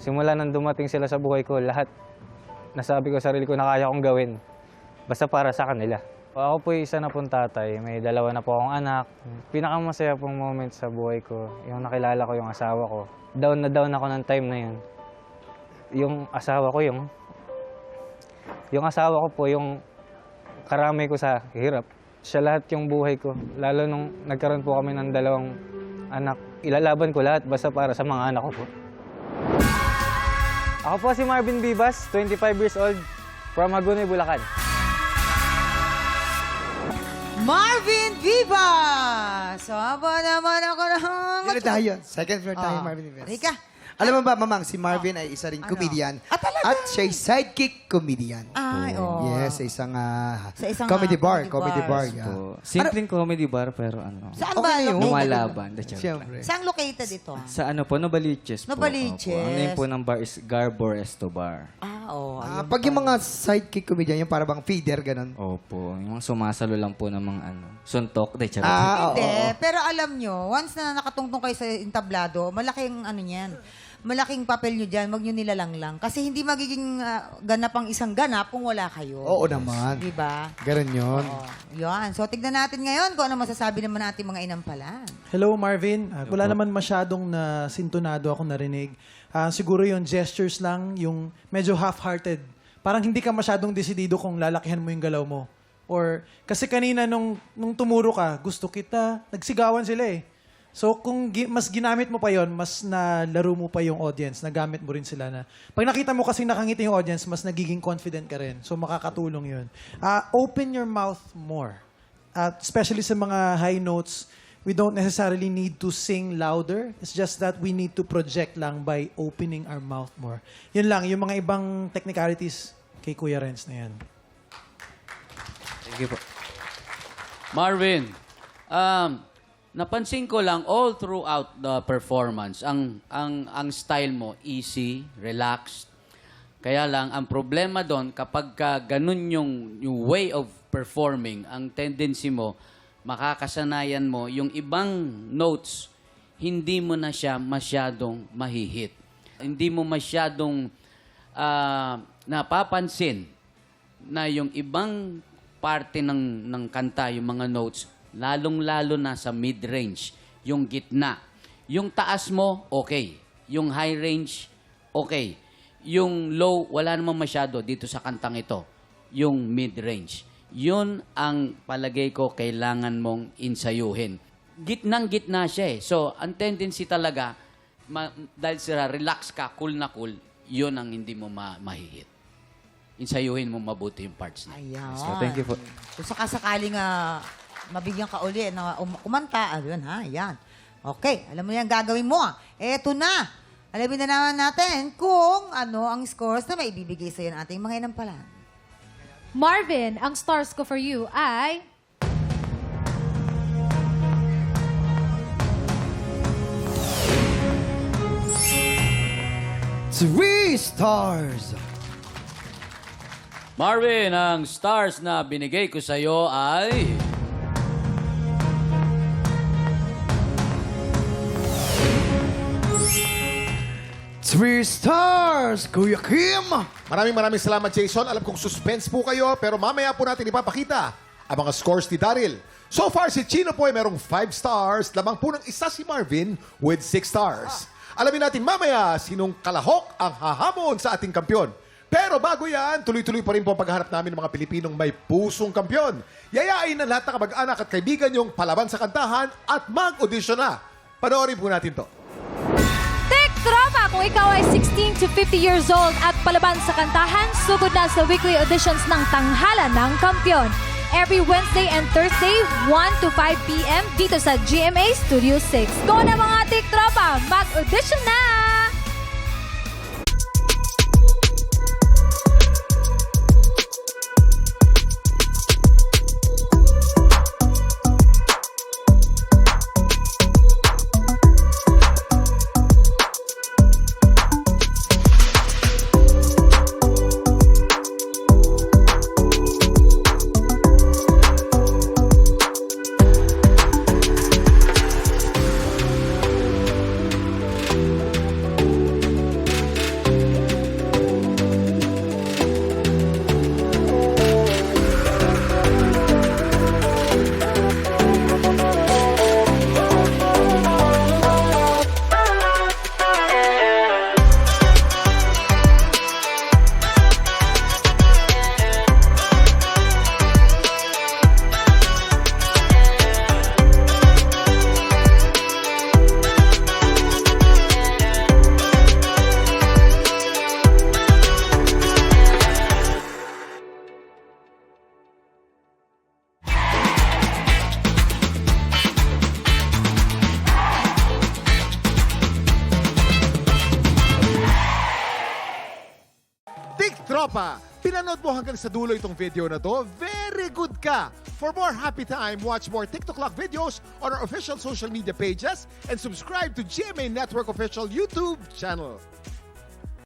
Simula nang dumating sila sa buhay ko, lahat nasabi ko sa sarili ko na kaya kong gawin. Basta para sa kanila. Ako po isa na pong tatay, may 2 na po akong anak. Pinakamasaya pong moment sa buhay ko, yung nakilala ko yung asawa ko. Down na down ako ng time na yun. Yung asawa ko yung asawa ko po yung karamay ko sa hirap. Siya lahat yung buhay ko. Lalo nung nagkaroon po kami ng 2 anak. Ilalaban ko lahat basta para sa mga anak ko po. Ako po si Marvin Vivas, 25 years old, from Hagonoy, Bulacan. Marvin Vivas! Saba naman ako ng... Dito tayo. Second floor tayo, Marvin Vivas. Rika. Alam mo ba, Mamang, si Marvin ay isa ring comedian. Talaga? At siya'y sidekick comedian. Ay, Yes, sa isang, Sa isang, comedy bar. comedy Comedy bar, bar. yeah. Po. Simpleng comedy bar pero ano. Saan Okay ba? na yun. located? Lumalaban. Siyempre. Saan located ito? Sa ano po, Novaliches po. Novaliches. Opo. Ang name po ng bar is Garbor Estobar. Ayun Pag yung mga sidekick comedian, yung parang feeder, ganun. Opo. Yung mga sumasalo lang po ng mga ano. Suntok. De, charot. Oo. Hindi, pero alam nyo, once na nakatungtong kayo sa entablado, malaking ano niyan, malaking papel nyo dyan, wag nyo nilalang lang. Kasi hindi magiging ganap ang isang ganap kung wala kayo. Oo naman. Di ba? Ganun yun. Oo. Yan. So, tignan natin ngayon kung ano masasabi naman natin mga inampalan. Hello, Marvin. Wala naman masyadong na sintonado ako narinig. Siguro yung gestures lang, yung medyo half-hearted. Parang hindi ka masyadong desidido kung lalakihan mo yung galaw mo. Or, kasi kanina nung tumuro ka, gusto kita, nagsigawan sila eh. So, kung mas ginamit mo pa yon, mas nalaro mo pa yung audience, nagamit mo rin sila na. Pag nakita mo kasi nakangiti yung audience, mas nagiging confident ka rin. So, makakatulong yun. Open your mouth more. Especially sa mga high notes, we don't necessarily need to sing louder. It's just that we need to project lang by opening our mouth more. Yun lang, yung mga ibang technicalities kay Kuya Renz na yan. Thank you po. Marvin, napansin ko lang all throughout the performance, ang style mo easy, relaxed. Kaya lang ang problema doon kapag ganun yung way of performing, ang tendency mo makakasanayan mo yung ibang notes hindi mo na siya masyadong mahihit. Hindi mo masyadong napapansin na yung ibang parte ng kanta, yung mga notes, lalong-lalo na sa mid-range, yung gitna. Yung taas mo, okay. Yung high range, okay. Yung low, wala namang masyado dito sa kantang ito. Yung mid-range. Yun ang palagay ko kailangan mong insayuhin. Gitnang-gitna siya eh. So, ang tendency talaga, dahil sila relax ka, cool na cool, yun ang hindi mo mahihit. Insayuhin mo mabuti yung parts na. Ayan. So, thank you po. Kung sakasakaling mabigyan ka uli na kumanta, ayun ha, ayan. Okay, alam mo yan, gagawin mo. Eto na. Alamin na naman natin kung ano ang scores na maibibigay sa'yo ng ating mga inampalan. Marvin, ang stars ko for you ay... Three stars! Marvin, ang stars na binigay ko sa'yo ay... Three stars, Kuya Kim! Maraming salamat, Jason. Alam kong suspense po kayo, pero mamaya po natin ipapakita ang mga scores ni Daryl. So far, si Chino po ay merong 5 stars. Lamang po ng isa si Marvin with 6 stars. Alamin natin mamaya sinong kalahok ang hahamon sa ating kampyon. Pero bago yan, tuloy-tuloy pa rin po ang paghahanap namin ng mga Pilipinong may pusong kampyon. Yayain ng lahat ng kamag-anak at kaibigan yung palaban sa kantahan at mag-audition na. Panoorin po natin to. Tropa, kung ikaw ay 16 to 50 years old at palaban sa kantahan, sugod na sa weekly auditions ng Tanghalan ng Kampiyon. Every Wednesday and Thursday, 1 to 5 p.m. dito sa GMA Studio 6. Go na mga tiktropa, mag-audition na! Tropa, pinanood mo hanggang sa dulo itong video na to. Very good ka! For more happy time, watch more TikTok Clock videos on our official social media pages and subscribe to GMA Network official YouTube channel.